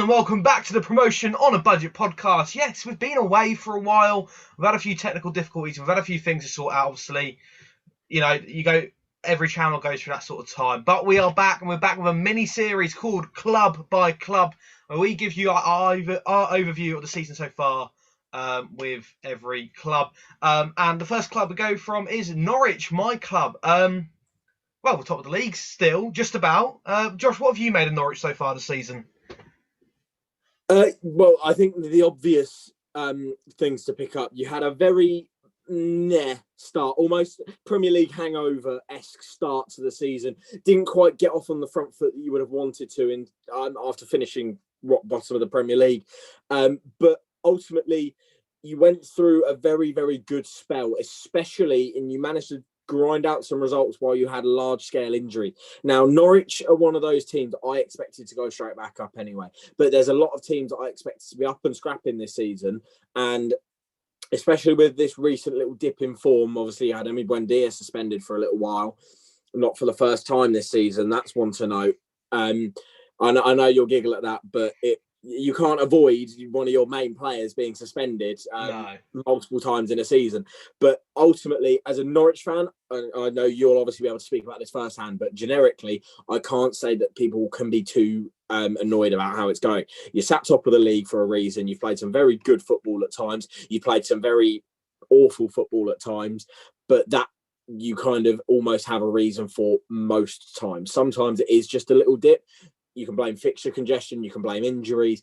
and welcome back to the Promotion on a Budget podcast. Yes, we've been away for a while. We've had a few technical difficulties. We've had a few things to sort out, obviously. Every channel goes through that sort of time. But we are back, and we're back with a mini-series called Club by Club, where we give you our overview of the season so far with every club. And the first club we go from is Norwich, my club. We're top of the league still, just about. Josh, what have you made of Norwich so far this season? I think the obvious things to pick up. You had a very start, almost Premier League hangover-esque start to the season. Didn't quite get off on the front foot that you would have wanted to after finishing rock bottom of the Premier League. But ultimately, you went through a very, very good spell, especially, and you managed to grind out some results while you had a large-scale injury. Now, Norwich are one of those teams that I expected to go straight back up anyway. But there's a lot of teams that I expected to be up and scrapping this season. And especially with this recent little dip in form, obviously you had Buendia suspended for a little while. Not for the first time this season. That's one to note. I know you'll giggle at that, but you can't avoid one of your main players being suspended multiple times in a season. But ultimately, as a Norwich fan, I know you'll obviously be able to speak about this firsthand, but generically, I can't say that people can be too annoyed about how it's going. You sat top of the league for a reason. You've played some very good football at times. You played some very awful football at times, but that you kind of almost have a reason for most times. Sometimes it is just a little dip. You can blame fixture congestion. You can blame injuries.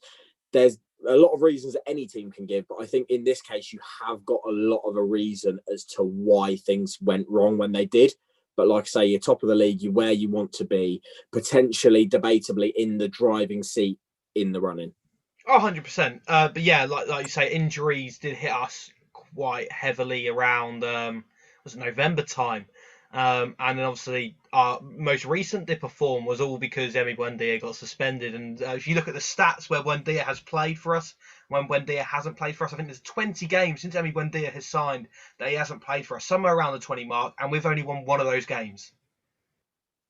There's a lot of reasons that any team can give, but I think in this case, you have got a lot of a reason as to why things went wrong when they did. But like I say, you're top of the league, you're where you want to be, potentially, debatably, in the driving seat in the running. 100%. But yeah, like you say, injuries did hit us quite heavily around was it November time. And then obviously our most recent dip of form was all because Buendia got suspended. And if you look at the stats where Buendia has played for us, when Buendia hasn't played for us, I think there's 20 games since Buendia has signed that he hasn't played for us, somewhere around the 20 mark, and we've only won one of those games.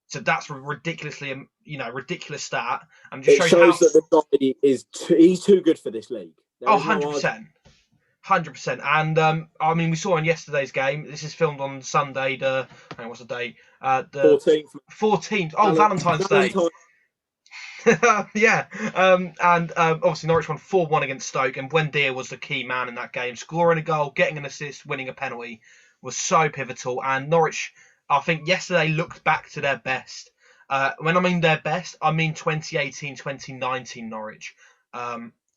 So that's ridiculous stat. And just shows that the guy he's too good for this league. 100%. 100%. And we saw in yesterday's game. This is filmed on Sunday. What's the day? The 14th. Oh, Valentine's Day. Yeah. And obviously Norwich won 4-1 against Stoke, and Buendia was the key man in that game, scoring a goal, getting an assist, winning a penalty was so pivotal. And Norwich, I think yesterday looked back to their best. When I mean their best, I mean 2018-2019 Norwich,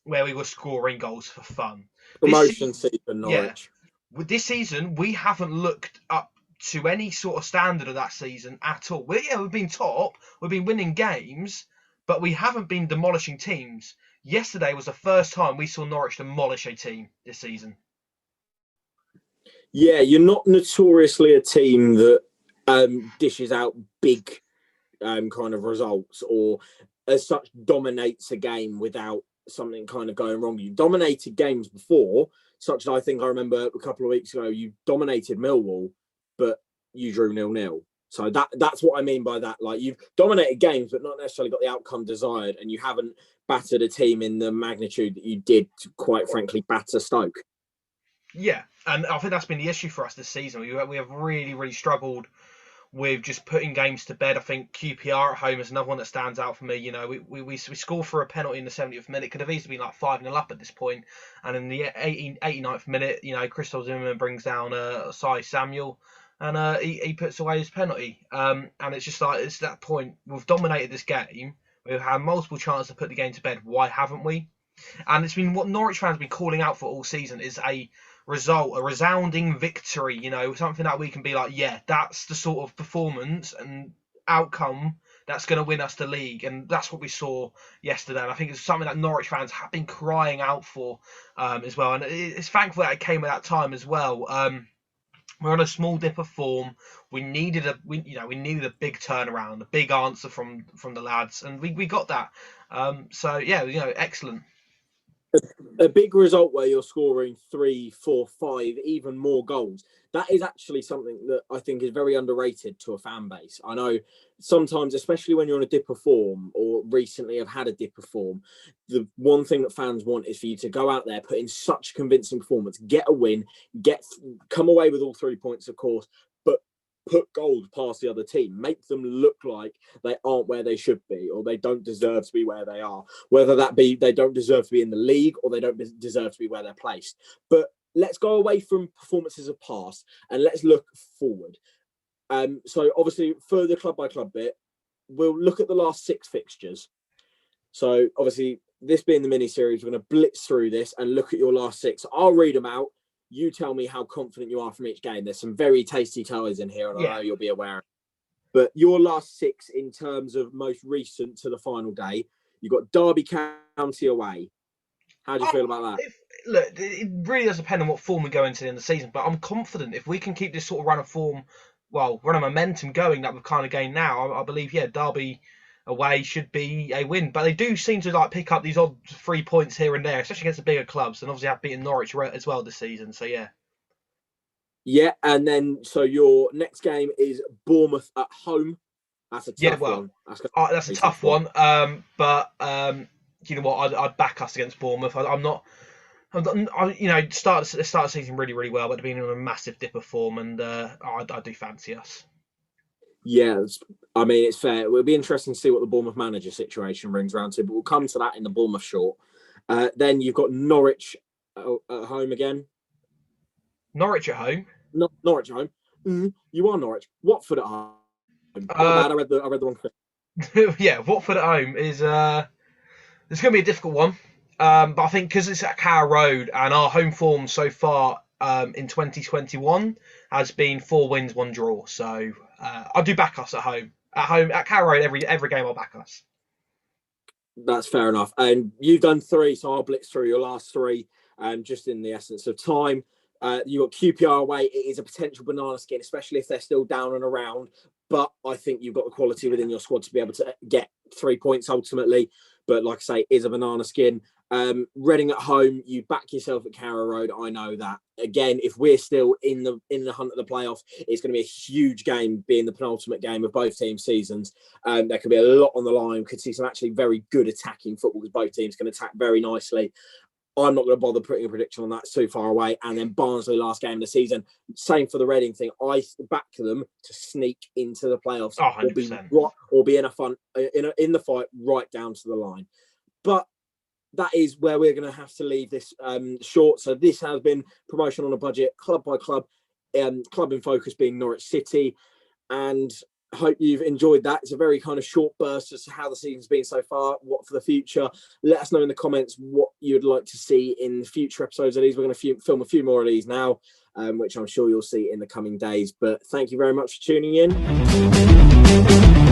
where we were scoring goals for fun. Promotion season, Norwich. Yeah. With this season, we haven't looked up to any sort of standard of that season at all. We've been top, we've been winning games, but we haven't been demolishing teams. Yesterday was the first time we saw Norwich demolish a team this season. Yeah, you're not notoriously a team that dishes out big kind of results or as such dominates a game without something kind of going wrong. You dominated games before, such as I think I remember a couple of weeks ago, you dominated Millwall, but you drew 0-0. So that's what I mean by that. Like, you've dominated games, but not necessarily got the outcome desired, and you haven't battered a team in the magnitude that you did to, quite frankly, batter Stoke. Yeah, and I think that's been the issue for us this season. We have really, really struggled with just putting games to bed. I think QPR at home is another one that stands out for me. You know, we score for a penalty in the 70th minute. It could have easily been like 5-0 up at this point. And in the 89th minute, you know, Christoph Zimmerman brings down Sai Samuel, and he puts away his penalty. And it's just like, it's that point. We've dominated this game. We've had multiple chances to put the game to bed. Why haven't we? And it's been what Norwich fans have been calling out for all season is a result, a resounding victory, you know, something that we can be like, yeah, that's the sort of performance and outcome that's going to win us the league. And that's what we saw yesterday. And I think it's something that Norwich fans have been crying out for as well. And it's thankful that it came at that time as well. We're on a small dip of form. We needed a big turnaround, a big answer from the lads, and we got that. So yeah, you know, excellent. A big result where you're scoring 3, 4, 5, even more goals. That is actually something that I think is very underrated to a fan base. I know sometimes, especially when you're on a dip of form or recently have had a dip of form, the one thing that fans want is for you to go out there, put in such a convincing performance, get a win, come away with all 3 points, of course, but put goals past the other team, make them look like they aren't where they should be or they don't deserve to be where they are, whether that be they don't deserve to be in the league or they don't deserve to be where they're placed. But let's go away from performances of past and let's look forward. So obviously for the club by club bit, we'll look at the last 6 fixtures. So obviously this being the mini series, we're going to blitz through this and look at your last 6. I'll read them out. You tell me how confident you are from each game. There's some very tasty ties in here, and I know you'll be aware. But your last 6 in terms of most recent to the final day, you've got Derby County away. How do you feel about that? Look, it really does depend on what form we go into in the season, but I'm confident if we can keep this sort of run of form, run of momentum going that we've kind of gained now, I believe, Derby away should be a win. But they do seem to pick up these odd 3 points here and there, especially against the bigger clubs, and obviously have beaten Norwich as well this season. So yeah. Yeah, and then so your next game is Bournemouth at home. That's a tough one. That's a tough one. But you know what? I'd back us against Bournemouth. I'm not. Start the season really, really well, but they've been in a massive dip of form, and I do fancy us. Yeah, I mean, it's fair. It'll be interesting to see what the Bournemouth manager situation brings around to, but we'll come to that in the Bournemouth short. Then you've got Norwich at home again. Norwich at home? Norwich at home. You are Norwich. Watford at home. My bad, I read the wrong thing. Yeah, Watford at home is it's going to be a difficult one. But I think because it's at Carrow Road and our home form so far in 2021 has been 4 wins, 1 draw. So I do back us at home. At Carrow Road, every game I'll back us. That's fair enough. And you've done 3, so I'll blitz through your last 3 just in the essence of time. You got QPR away. It is a potential banana skin, especially if they're still down and around. But I think you've got the quality within your squad to be able to get 3 points ultimately. But like I say, it is a banana skin. Reading at home, you back yourself at Carrow Road. I know that. Again, if we're still in the hunt of the playoffs, it's going to be a huge game, being the penultimate game of both teams' seasons. There could be a lot on the line. We could see some actually very good attacking football because both teams can attack very nicely. I'm not going to bother putting a prediction on that. It's too far away. And then Barnsley last game of the season. Same for the Reading thing. I back them to sneak into the playoffs 100%. or be in the fight right down to the line. But that is where we're going to have to leave this short. So this has been Promotion on a Budget, club by club, club in focus being Norwich City. And I hope you've enjoyed that. It's a very kind of short burst as to how the season's been so far, what for the future. Let us know in the comments what you'd like to see in future episodes of these. We're going to film a few more of these now, which I'm sure you'll see in the coming days. But thank you very much for tuning in.